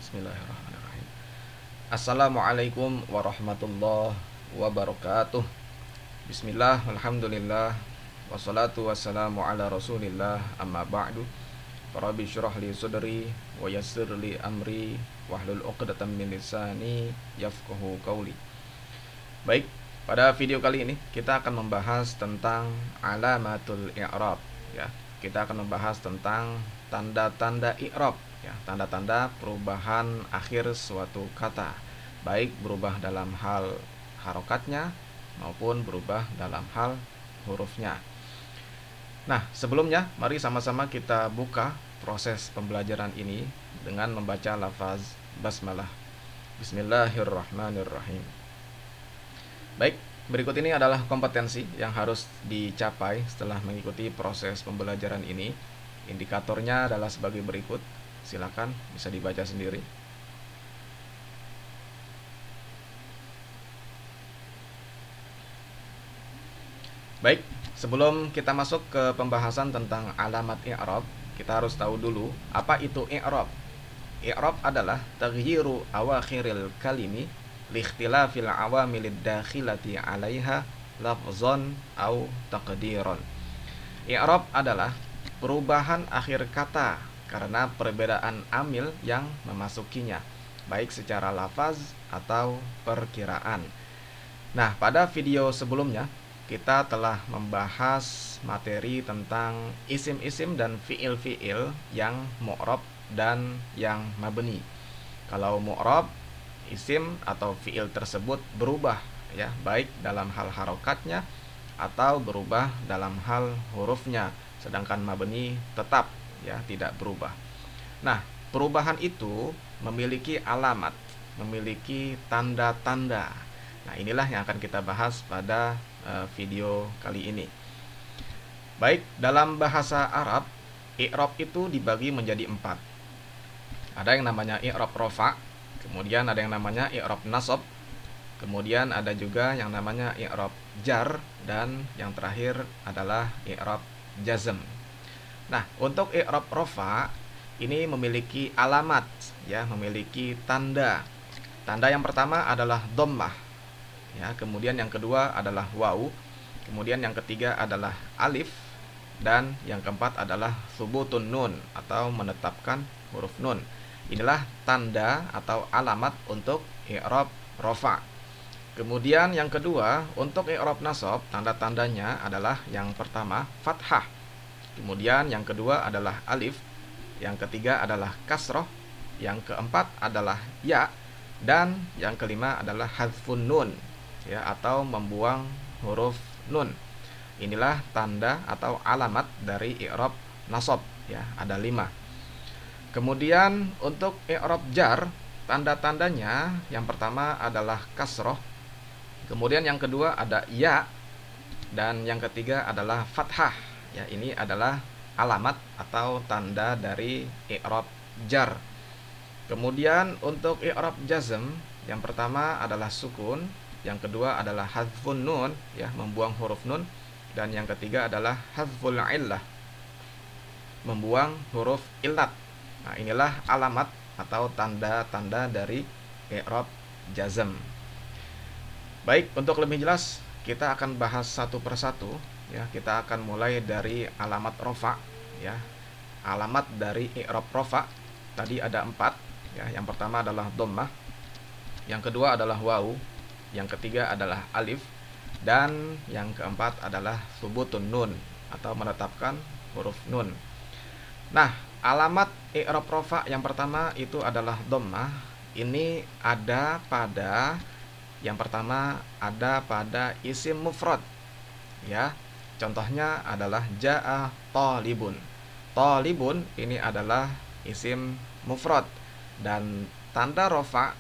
Bismillahirrahmanirrahim. Assalamualaikum warahmatullahi wabarakatuh. Bismillah, alhamdulillah, wassalatu wassalamu ala rasulillah, amma ba'du. Rabbi syrah li sudri wa yassir li amri wahlul 'uqdatam min lisani yafqahu qawli. Baik, pada video kali ini kita akan membahas tentang alamatul i'rab ya. Kita akan membahas tentang tanda-tanda i'rab ya, tanda-tanda perubahan akhir suatu kata, baik berubah dalam hal harokatnya maupun berubah dalam hal hurufnya. Nah, sebelumnya mari sama-sama kita buka proses pembelajaran ini dengan membaca lafaz basmalah. Bismillahirrahmanirrahim. Baik, berikut ini adalah kompetensi yang harus dicapai setelah mengikuti proses pembelajaran ini. Indikatornya adalah sebagai berikut. Silakan bisa dibaca sendiri. Baik, sebelum kita masuk ke pembahasan tentang alamat i'rab, kita harus tahu dulu apa itu i'rab. I'rab adalah taghyiru awakhiril kalimi liikhtilafil awamilid dakhilati 'alaiha lafzan au taqdiran. I'rab adalah perubahan akhir kata karena perbedaan amil yang memasukinya, baik secara lafaz atau perkiraan. Nah, pada video sebelumnya kita telah membahas materi tentang isim-isim dan fiil-fiil yang mu'rab dan yang mabni. Kalau mu'rab, isim atau fiil tersebut berubah ya, baik dalam hal harokatnya atau berubah dalam hal hurufnya, sedangkan mabni tetap ya, tidak berubah. Nah, perubahan itu memiliki alamat, memiliki tanda-tanda. Nah, inilah yang akan kita bahas pada video kali ini. Baik, dalam bahasa Arab, i'rab itu dibagi menjadi 4. Ada yang namanya i'rab rofa, kemudian ada yang namanya i'rab nasab, kemudian ada juga yang namanya i'rab jar, dan yang terakhir adalah i'rab jazm. Nah, untuk i'rab rofa ini memiliki alamat ya, memiliki tanda. Tanda yang pertama adalah dhammah ya, kemudian yang kedua adalah waw, kemudian yang ketiga adalah alif, dan yang keempat adalah thubutun nun atau menetapkan huruf nun. Inilah tanda atau alamat untuk i'rab rofa. Kemudian yang kedua, untuk i'rab nasab, tanda-tandanya adalah yang pertama fathah, kemudian yang kedua adalah alif, yang ketiga adalah kasroh, yang keempat adalah ya, dan yang kelima adalah hadfun nun ya, atau membuang huruf nun. Inilah tanda atau alamat dari i'rab nasab ya, ada 5. Kemudian untuk i'rab jar, tanda-tandanya yang pertama adalah kasroh, kemudian yang kedua ada ya, dan yang ketiga adalah fathah. Ya, ini adalah alamat atau tanda dari i'rab jar. Kemudian untuk i'rab jazm, yang pertama adalah sukun, yang kedua adalah hadfun nun ya, membuang huruf nun, dan yang ketiga adalah hadful illah, membuang huruf illat. Nah, inilah alamat atau tanda-tanda dari i'rab jazm. Baik, untuk lebih jelas kita akan bahas satu persatu ya. Kita akan mulai dari alamat rofa ya. Alamat dari i'rab rofa tadi ada 4 ya. Yang pertama adalah dhammah, yang kedua adalah waw, yang ketiga adalah alif, dan yang keempat adalah thubutun nun atau menetapkan huruf nun. Nah, alamat i'rab rofa yang pertama itu adalah dhammah. Ini ada pada yang pertama ada pada isim mufrad ya. Contohnya adalah ja'a talibun. Talibun ini adalah isim mufrad, dan tanda rofa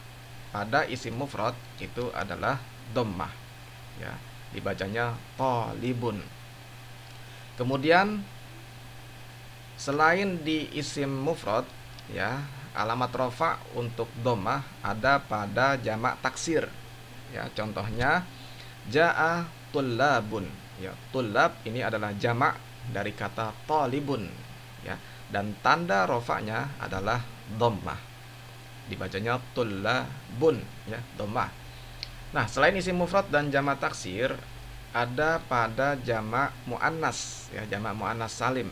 pada isim mufrad itu adalah dhammah ya, dibacanya talibun. Kemudian selain di isim mufrad ya, alamat rofa untuk dhammah ada pada jamak taksir ya. Contohnya ja'a tullabun ya, tullab ini adalah jamak dari kata talibun ya, dan tanda rofanya adalah dhammah. dibacanya tullabun, ya, dhammah. Nah, selain isim mufrad dan jamak taksir, ada pada jamak muannas, ya, jamak muannas salim.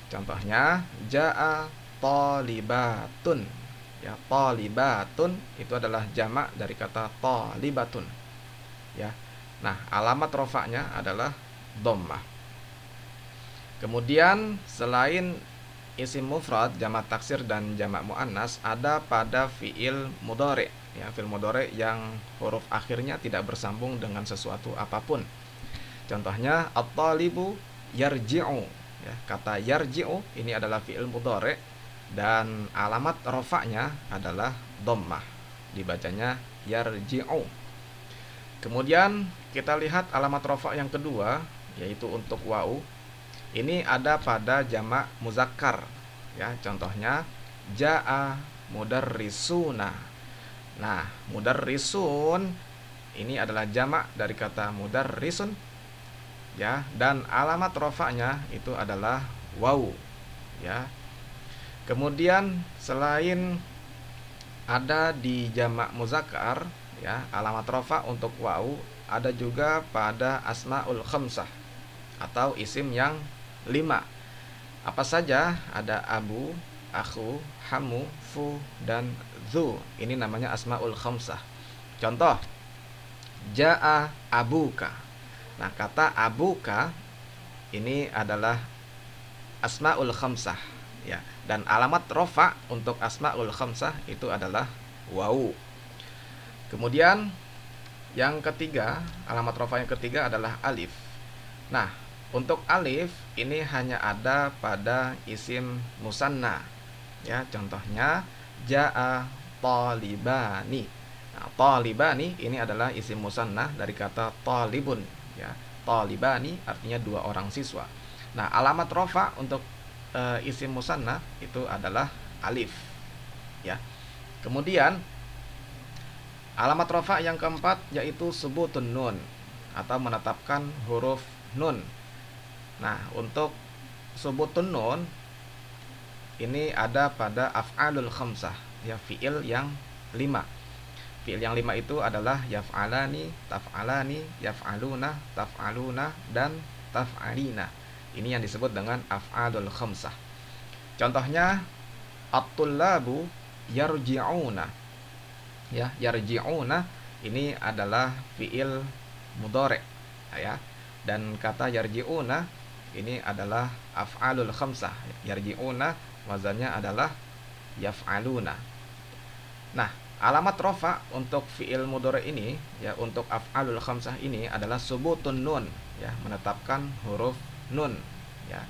Contohnya jaa talibatun. Ya, talibatun itu adalah jamak dari kata talibatun. Ya. Nah, alamat rofaknya adalah dhammah. Kemudian selain isim mufrad, jamak taksir dan jamak muannas, ada pada fiil mudhari, ya, fiil mudhari yang huruf akhirnya tidak bersambung dengan sesuatu apapun. Contohnya at-talibu yarji'u, ya, kata yarji'u ini adalah fiil mudhari dan alamat rofaknya adalah dhammah, dibacanya yarji'u. Kemudian kita lihat alamat rofak yang kedua, yaitu untuk wau. Ini ada pada jamak muzakkar, ya, contohnya jaa mudarrisuna. Nah, mudarrisun ini adalah jamak dari kata mudarrisun, ya, dan alamat rofaknya itu adalah wau, ya. Kemudian selain ada di jamak muzakkar, ya, alamat rofa untuk wau ada juga pada asmaul khamsah atau isim yang 5. Apa saja? Ada abu, akhu, hamu, fu, dan dzu. Ini namanya asmaul khamsah. Contoh, jaa abuka. Nah, kata abuka ini adalah asmaul khamsah, ya, dan alamat rofa untuk asmaul khamsah itu adalah wau. Kemudian yang ketiga, alamat rofa yang ketiga adalah alif. Nah, untuk alif ini hanya ada pada isim musanna, ya, contohnya jaa talibani. Nah, talibani ini adalah isim musanna dari kata talibun, ya. Talibani artinya 2 orang siswa. Nah, alamat rofa untuk isim musanna itu adalah alif, ya. Kemudian alamat rofa yang keempat yaitu subutun nun atau menetapkan huruf nun. Nah, untuk subutun nun ini ada pada af'alul khamsah, ya, fiil yang 5. Fiil yang 5 itu adalah yaf'alani, taf'alani, yaf'aluna, taf'aluna, dan taf'alina. Ini yang disebut dengan af'alul khamsah. Contohnya at-tullabu yarji'una. Ya, yarji'una ini adalah fiil mudhari, ya. Dan kata yarji'una ini adalah af'alul khamsah. Yarji'una wazannya adalah yaf'aluna. Nah, alamat rofa untuk fiil mudhari ini, ya, untuk af'alul khamsah ini adalah subutun nun, ya, menetapkan huruf nun, ya.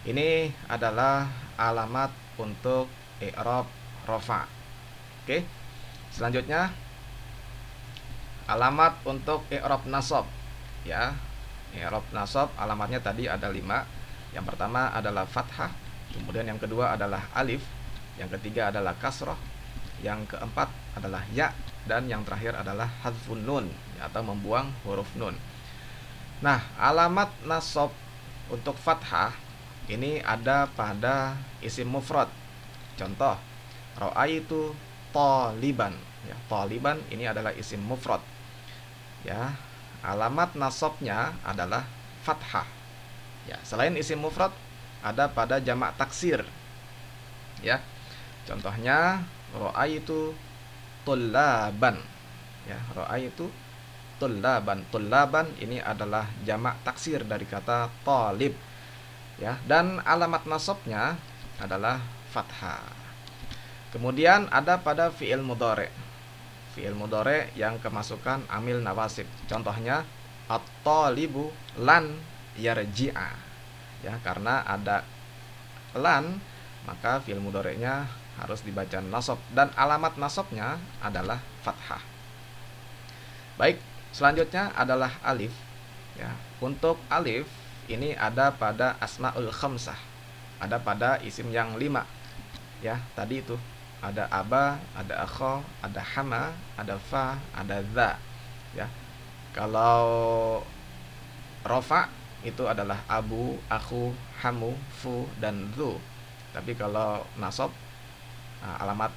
Ini adalah alamat untuk i'rab rofa. Oke. Selanjutnya alamat untuk i'rab nasab, ya. I'rab nasab alamatnya tadi ada 5. Yang pertama adalah fathah, kemudian yang kedua adalah alif, yang ketiga adalah kasrah, yang keempat adalah ya, dan yang terakhir adalah hadfun nun, ya, atau membuang huruf nun. Nah, alamat nasab untuk fathah ini ada pada isim mufrad. Contoh, ra'aitu taliban, ya, taliban ini adalah isim mufrad, ya. Alamat nasabnya adalah fathah, ya. Selain isim mufrad ada pada jamak taksir, ya. Contohnya ra'aitu tullaban, ya, ra'aitu tullaban. Tullaban ini adalah jamak taksir dari kata talib, ya, dan alamat nasabnya adalah fathah. Kemudian ada pada fi'il mudhari. Fi'il mudhari yang kemasukan amil nawasib. Contohnya at-talibu lan yarji'a. Ya, karena ada lan maka fi'il mudhari'nya harus dibaca nasab dan alamat nasabnya adalah fathah. Baik, selanjutnya adalah alif, ya. Untuk alif ini ada pada asmaul khamsah. Ada pada isim yang 5. Ya, tadi itu ada aba, ada akha, ada hama, ada fa, ada dza, ya. Kalau rofa itu adalah abu, akhu, hamu, fu, dan dzu. Tapi kalau nasab, alamat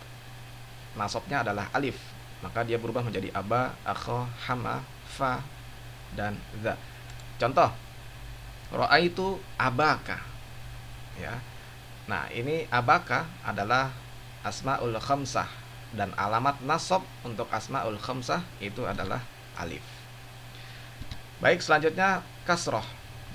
nasabnya adalah alif, maka dia berubah menjadi aba, akha, hama, fa, dan za. Contoh, ra'aitu abaka, ya. Nah, ini abaka adalah asmaul khamsah, dan alamat nasab untuk asmaul khamsah itu adalah alif. Baik, selanjutnya kasroh.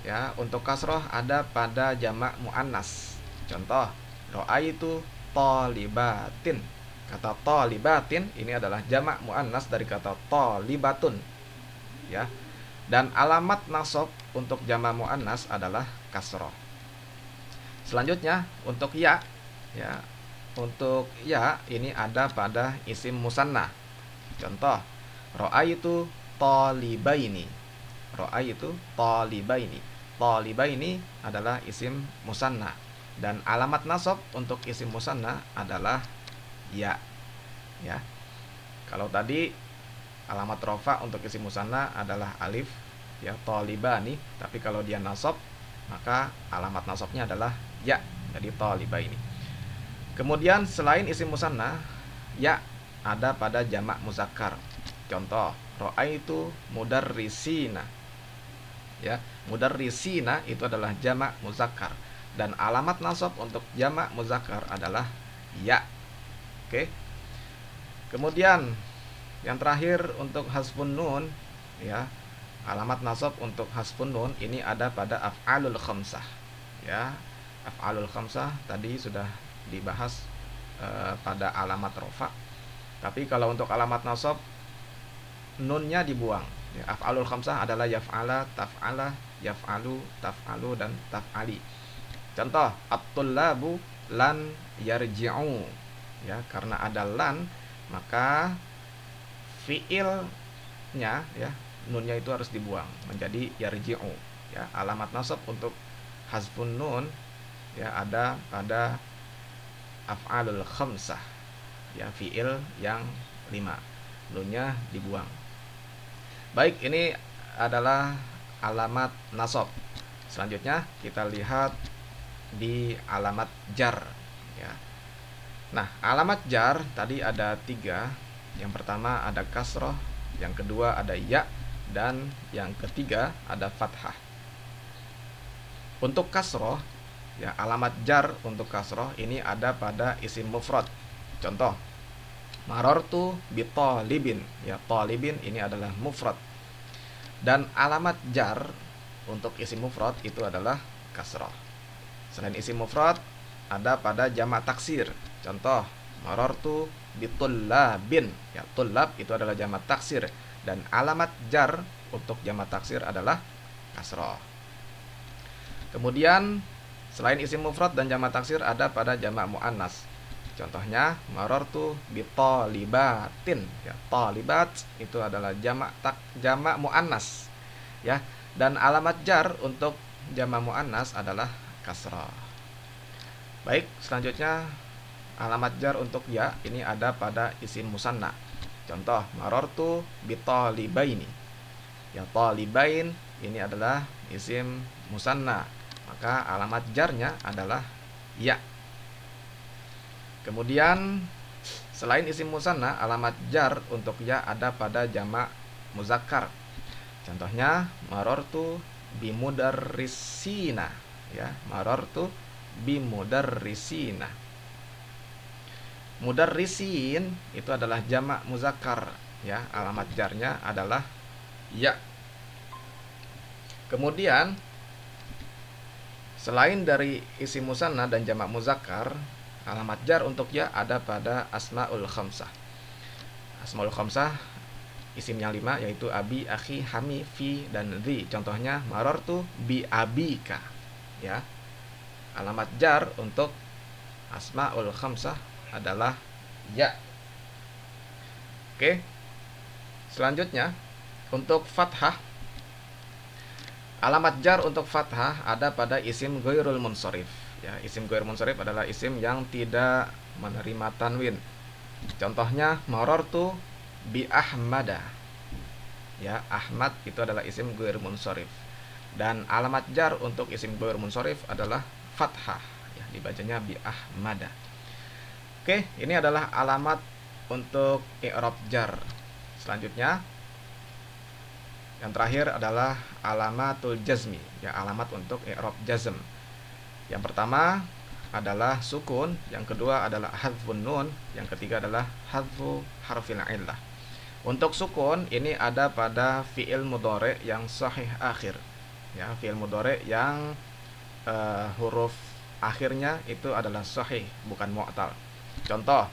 Ya, untuk kasroh ada pada jamak muannas. Contoh, ra'aitu talibatin. Kata talibatin ini adalah jamak muannas dari kata talibatun. Ya. Dan alamat nasab untuk jamak muannas adalah kasroh. Selanjutnya untuk ya, ya. Untuk ya ini ada pada isim musanna. Contoh, ra'aitu talibaini. Ra'aitu talibaini. Talibaini adalah isim musanna, dan alamat nasab untuk isim musanna adalah ya. Ya. Kalau tadi alamat rofa untuk isim musanna adalah alif, ya, talibani, tapi kalau dia nasab maka alamat nasabnya adalah ya, jadi talibaini. Kemudian selain isim musanna, ya ada pada jamak muzakkar. Contoh, ra'aitu mudarrisina. Ya, mudarrisina itu adalah jamak muzakkar, dan alamat nasab untuk jamak muzakkar adalah ya. Oke. Kemudian yang terakhir untuk hasfun nun, ya. Alamat nasab untuk hasfun nun ini ada pada af'alul khamsah. Ya. Af'alul khamsah tadi sudah dibahas pada alamat rofa. Tapi kalau untuk alamat nasab, nunnya dibuang. Ya, af'alul khamsah adalah yaf'ala, taf'ala, yaf'alu, taf'alu, dan taf'ali. Contoh, at-tullabu lan yarji'u. Ya, karena ada lan, maka fiilnya, ya, nunnya itu harus dibuang menjadi yarji'u. Ya, alamat nasab untuk hazfun nun, ya, ada pada af'alul khamsah, ya, fiil yang 5, nunnya dibuang. Baik, ini adalah alamat nasab. Selanjutnya kita lihat di alamat jar, ya. Nah, alamat jar tadi ada 3. Yang pertama ada kasroh, yang kedua ada ya, dan yang ketiga ada fathah. Untuk kasroh, ya, alamat jar untuk kasroh ini ada pada isim mufrad. Contoh, marartu bi talibin. Ya, talibin ini adalah mufrad. Dan alamat jar untuk isim mufrad itu adalah kasrah. Selain isim mufrad ada pada jamak taksir. Contoh, marartu bi tullabin. Ya, tullab itu adalah jamak taksir, dan alamat jar untuk jamak taksir adalah kasrah. Kemudian selain isim mufrad dan jamak taksir ada pada jamak muannas. Contohnya, marartu bi talibatin. Ya, talibat itu adalah jamak muannas, ya. Dan alamat jar untuk jamak muannas adalah kasrah. Baik, selanjutnya alamat jar untuk ya ini ada pada isim musanna. Contoh, marartu bi talibaini. Ya, talibain ini adalah isim musanna, maka alamat jarnya adalah ya. Kemudian selain isim musanna, alamat jar untuk ya ada pada jamak muzakkar. Contohnya, marartu bi mudarrisina. Ya, marartu bi mudarrisina. Mudarrisin itu adalah jamak muzakkar, ya, alamat jarnya adalah ya. Kemudian selain dari isim musanna dan jamak muzakkar, alamat jar untuk ya ada pada asmaul khamsah. Asmaul khamsah isim yang 5 yaitu abi, akhi, hami, fi, dan dhi. Contohnya, marartu bi abika. Ya. Alamat jar untuk asmaul khamsah adalah ya. Oke. Selanjutnya untuk fathah, alamat jar untuk fathah ada pada isim ghairul munsharif. Ya, isim ghair munsharif adalah isim yang tidak menerima tanwin. Contohnya, marartu bi ahmada. Ya, Ahmad itu adalah isim ghair munsharif. Dan alamat jar untuk isim ghair munsharif adalah fathah. Ya, dibacanya bi ahmada. Oke, ini adalah alamat untuk i'rab jar. Selanjutnya yang terakhir adalah alamatul jazmi, ya alamat untuk i'rab jazm. Yang pertama adalah sukun, yang kedua adalah hadzfun nun, yang ketiga adalah hadzfu harfil illah. Untuk sukun ini ada pada fi'il mudhari yang sahih akhir. Ya, fi'il mudhari yang huruf akhirnya itu adalah sahih, bukan mu'tal. Contoh,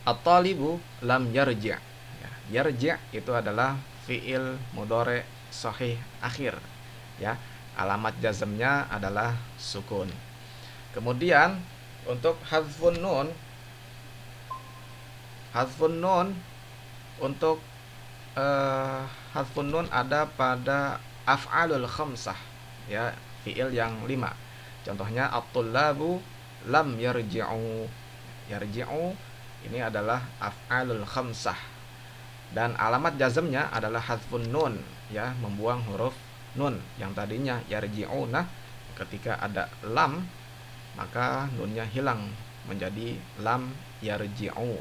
at-talibu lam yarji'. Ya, yarji' itu adalah fi'il mudhari sahih akhir. Ya, alamat jazmnya adalah sukun. Kemudian untuk hadzfun nun untuk hadzfun nun ada pada af'alul khamsah, ya, fi'il yang 5. Contohnya at-tullabu lam yarji'u. Yarji'u ini adalah af'alul khamsah. Dan alamat jazmnya adalah hadzfun nun, ya, membuang huruf nun yang tadinya yarji'una. Ketika ada lam, maka nunnya hilang menjadi lam yarji'u.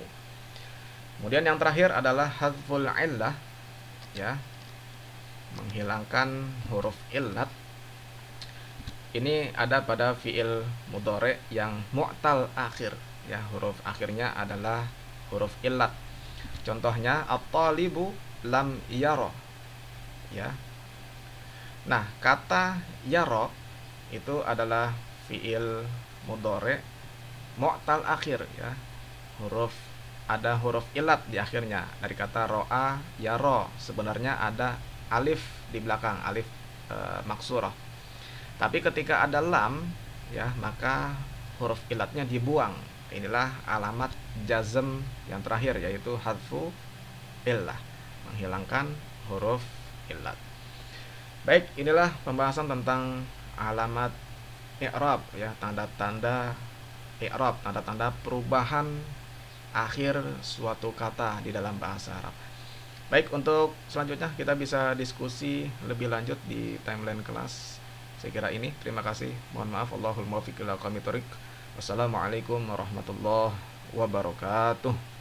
Kemudian yang terakhir adalah hadzful illah, ya, menghilangkan huruf illat. Ini ada pada fi'il mudhari yang mu'tal akhir, ya, huruf akhirnya adalah huruf illat. Contohnya at-talibu lam yara, ya. Nah, kata yara itu adalah fi'il mudhari mu'tal akhir, ya. Ada huruf illat di akhirnya dari kata ro'a yara. Sebenarnya ada alif di belakang, alif maksurah. Tapi ketika ada lam, ya, maka huruf illatnya dibuang. Inilah alamat jazm yang terakhir, yaitu hadzfu illah, menghilangkan huruf illat. Baik, inilah pembahasan tentang alamat i'rab, ya, tanda-tanda i'rab, tanda-tanda perubahan akhir suatu kata di dalam bahasa Arab. Baik, untuk selanjutnya kita bisa diskusi lebih lanjut di timeline kelas. Saya kira ini, terima kasih. Mohon maaf, Allahul muwaffiq ila aqwamit thoriq. Wassalamualaikum warahmatullahi wabarakatuh.